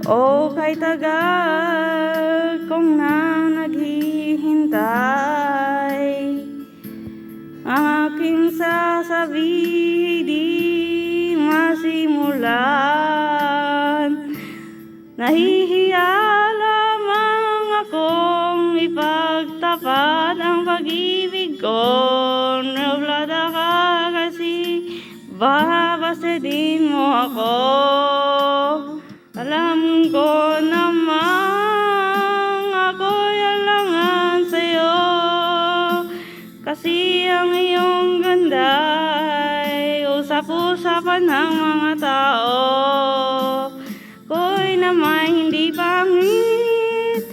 O kay tagal kong nang naghihintay, aking sasabihin di masimulan. Nahihiya lamang akong ipagtapat ang pag-ibig ko. Nablada ka kasi babasedin mo ako. Alam ko namang ako'y alangan sa'yo, kasi ang iyong ganda ay usap-usapan ng mga tao. Ako'y naman hindi pangit,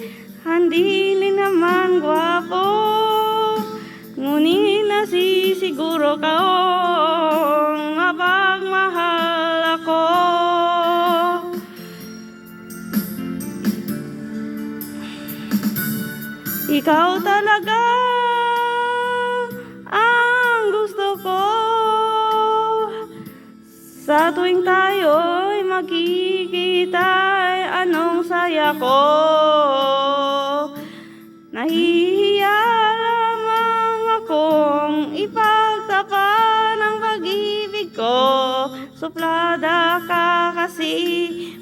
hindi naman gwapo, ngunit nasisiguro ka mapagmahal ako. Ikaw talaga ang gusto ko. Sa tuwing tayo'y magkikita ay anong saya ko. Nahihiya lamang akong ipagtapat ng pag-ibig ko. Suplada ka kasi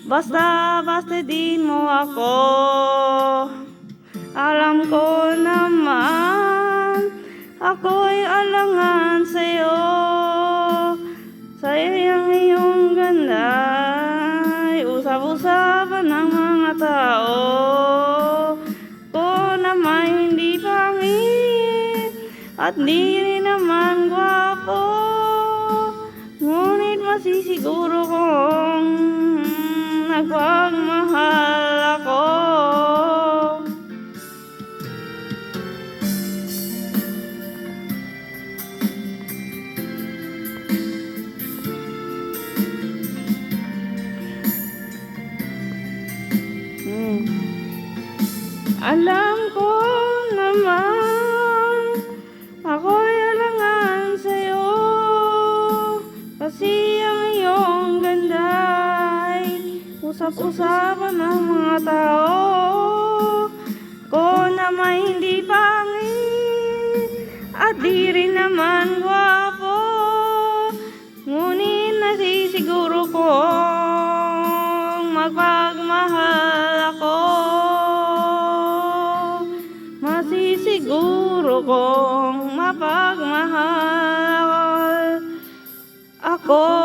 basta-basta din mo ako. Alam ko naman ako'y alangan sa'yo, sa iyong ganda ay usap-usapan ng mga tao. Ko naman hindi pangit at di rin naman gwapo, ngunit masisiguro kong nagpagmahal ako. Alam ko naman ako'y alangan sa'yo, kasi ang iyong ganda ay usap-usapan ng mga tao. Ko naman hindi pangit at di rin naman gwapo, ngunit nasisiguro kong magpagmahal ako. Siguro kong mapagmahal ako.